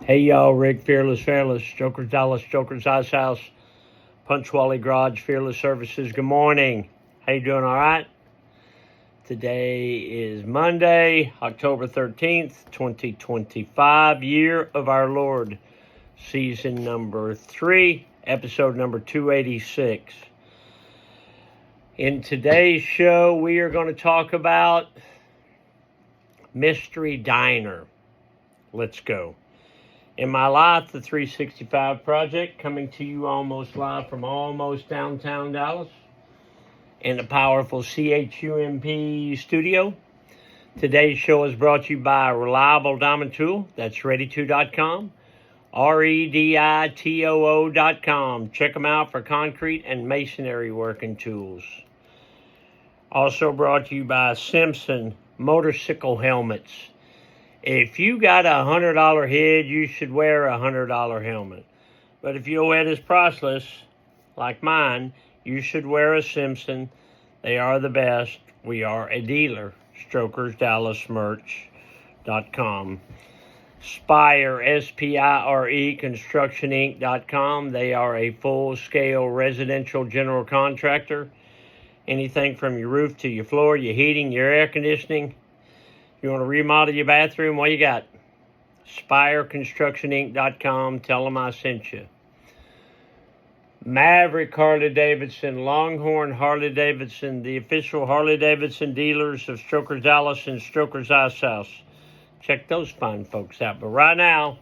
Hey y'all, Rick, Fearless, Joker's Dallas, Joker's Ice House, Punchwally Garage, Fearless Services. Good morning. How you doing? All right? Today is Monday, October 13th, 2025, year of our Lord, season number 3, episode number 286. In today's show, we are going to talk about Mystery Diner. Let's go. In my life, the 365 Project, coming to you almost live from almost downtown Dallas in the powerful CHUMP studio. Today's show is brought to you by Reliable Diamond Tool. That's ready2.com, REDITOO.com. Check them out for concrete and masonry working tools. Also brought to you by Simpson Motorcycle Helmets. If you got a $100 head, you should wear a $100 helmet. But if your head is priceless, like mine, you should wear a Simpson. They are the best. We are a dealer. StrokersDallasMerch.com. Spire, S-P-I-R-E, ConstructionInc.com. They are a full-scale residential general contractor. Anything from your roof to your floor, your heating, your air conditioning. You want to remodel your bathroom? What you got? SpireConstructionInc.com. Tell them I sent you. Maverick Harley-Davidson, Longhorn Harley-Davidson, the official Harley-Davidson dealers of Strokers Dallas and Strokers Ice House. Check those fine folks out. But right now,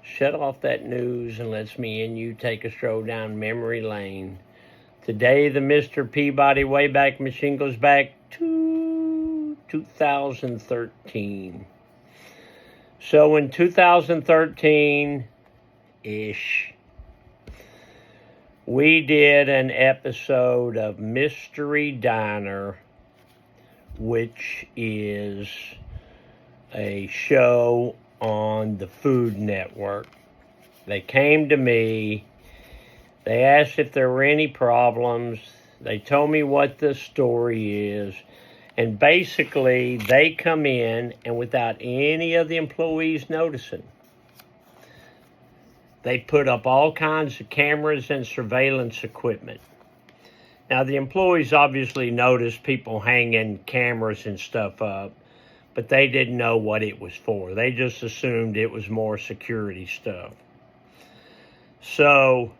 shut off that news and let's me and you take a stroll down memory lane. Today, the Mr. Peabody Wayback Machine goes back to 2013. So in 2013-ish, we did an episode of Mystery Diner, which is a show on the Food Network. They came to me. They asked if there were any problems. They told me what the story is. And basically, they come in, and without any of the employees noticing, they put up all kinds of cameras and surveillance equipment. Now, the employees obviously noticed people hanging cameras and stuff up, but they didn't know what it was for. They just assumed it was more security stuff. So,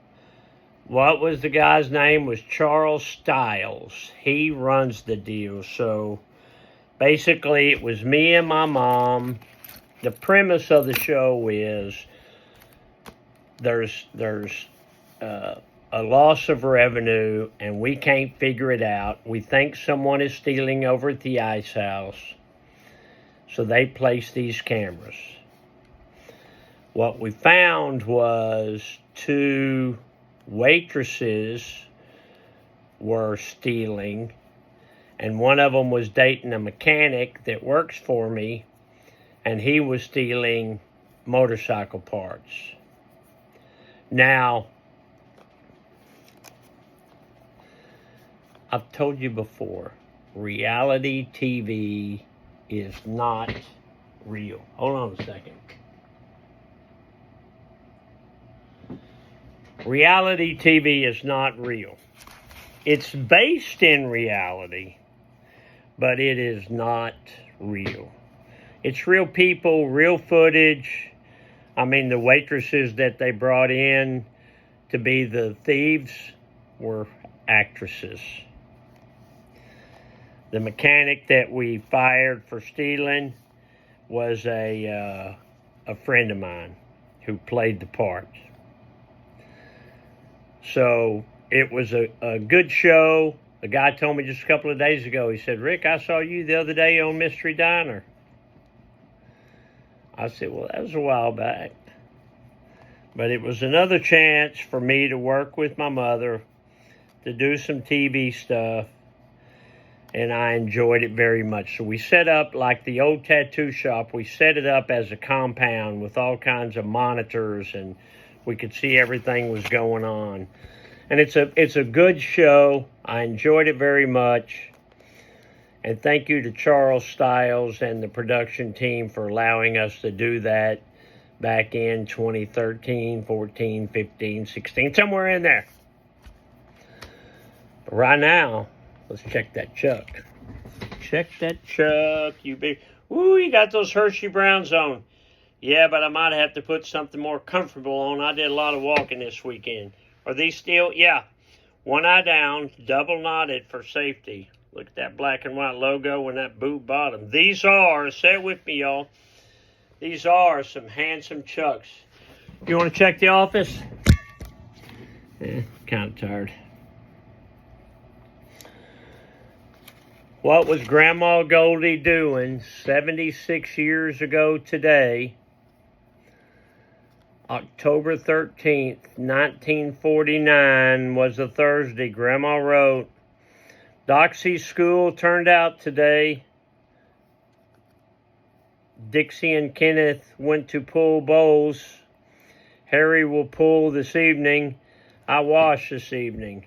what was the guy's name? Was Charles Stiles. He runs the deal. So basically it was me and my mom. The premise of the show is there's a loss of revenue and we can't figure it out. We think someone is stealing over at the ice house. So they place these cameras. What we found was 2 waitresses were stealing, and one of them was dating a mechanic that works for me, and he was stealing motorcycle parts. Now, I've told you before, reality TV is not real. Hold on a second. Reality TV is not real. It's based in reality, but it is not real. It's real people, real footage. I mean, the waitresses that they brought in to be the thieves were actresses. The mechanic that we fired for stealing was a friend of mine who played the part. So it was a good show. The guy told me just a couple of days ago, he said, Rick, I saw you the other day on Mystery Diner. I said, well, that was a while back. But it was another chance for me to work with my mother, to do some TV stuff, and I enjoyed it very much. So we set up, like the old tattoo shop, we set it up as a compound with all kinds of monitors, and we could see everything was going on. And it's a good show. I enjoyed it very much. And thank you to Charles Stiles and the production team for allowing us to do that. back in 2013, 14, 15, 16, somewhere in there. But right now, let's check that Chuck. Check that Chuck, you big... Ooh, you got those Hershey Browns on. Yeah, but I might have to put something more comfortable on. I did a lot of walking this weekend. Are these still? Yeah. One eye down, double knotted for safety. Look at that black and white logo and that boot bottom. These are, say it with me, y'all. These are some handsome Chucks. You want to check the office? Kind of tired. What was Grandma Goldie doing 76 years ago today, October 13th, 1949 was a Thursday. Grandma wrote, Doxy's school turned out today. Dixie and Kenneth went to pull bowls. Harry will pull this evening. I wash this evening.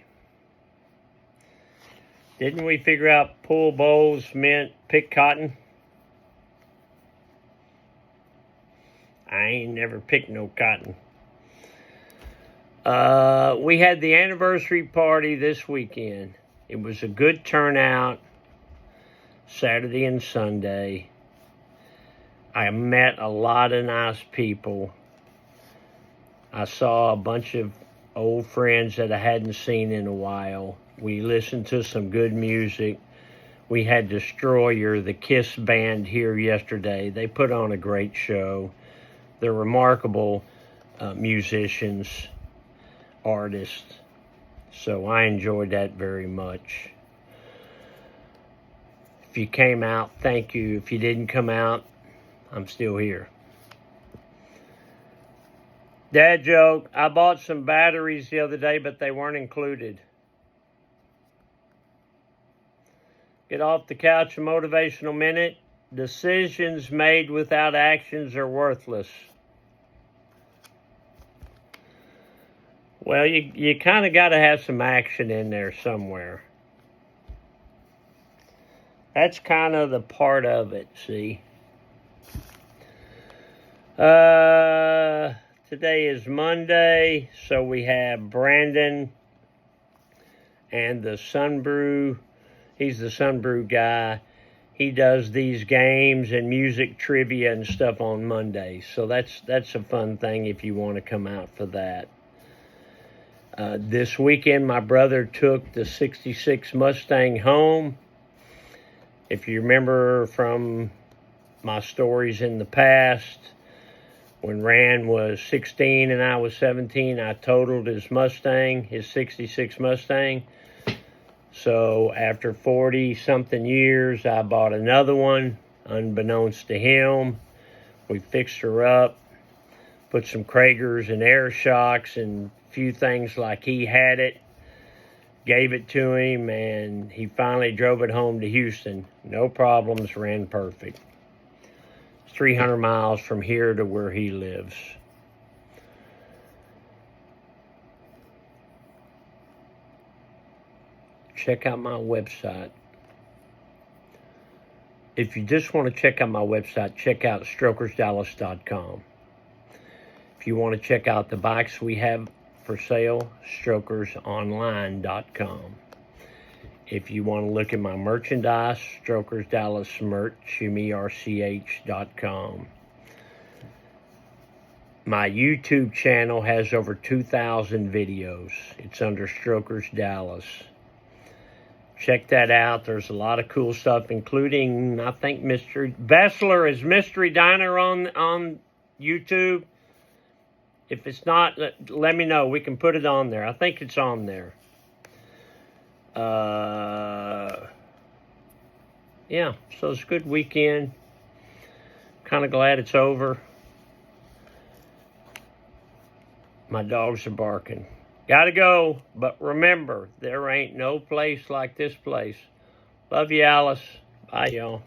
Didn't we figure out pull bowls meant pick cotton? I ain't never picked no cotton. We had the anniversary party this weekend. It was a good turnout, Saturday and Sunday. I met a lot of nice people. I saw a bunch of old friends that I hadn't seen in a while. We listened to some good music. We had Destroyer, the Kiss band, here yesterday. They put on a great show. They're remarkable musicians, artists. So I enjoyed that very much. If you came out, thank you. If you didn't come out, I'm still here. Dad joke, I bought some batteries the other day, but they weren't included. Get off the couch, a motivational minute. Decisions made without actions are worthless. Well, you kind of got to have some action in there somewhere. That's kind of the part of it, see? Today is Monday, so we have Brandon and the Sunbrew. He's the Sunbrew guy. He does these games and music trivia and stuff on Mondays. So that's a fun thing if you want to come out for that. This weekend, my brother took the 66 Mustang home. If you remember from my stories in the past, when Rand was 16 and I was 17, I totaled his Mustang, his 66 Mustang. So after 40-something years, I bought another one, unbeknownst to him. We fixed her up, put some Kragers and air shocks and a few things like he had it. Gave it to him, and he finally drove it home to Houston. No problems, ran perfect. 300 miles from here to where he lives. Check out my website. If you just want to check out my website, check out strokersdallas.com. If you want to check out the bikes we have for sale, strokersonline.com. If you want to look at my merchandise, Strokers Dallas merch, merch.com. My YouTube channel has over 2,000 videos. It's under Strokers Dallas. Check that out. There's a lot of cool stuff, including, I think, Mr. Bessler is Mystery Diner on YouTube. If it's not, let me know. We can put it on there. I think it's on there. Yeah, so it's a good weekend. Kind of glad it's over. My dogs are barking. Gotta go, but remember, there ain't no place like this place. Love you, Alice. Bye, y'all.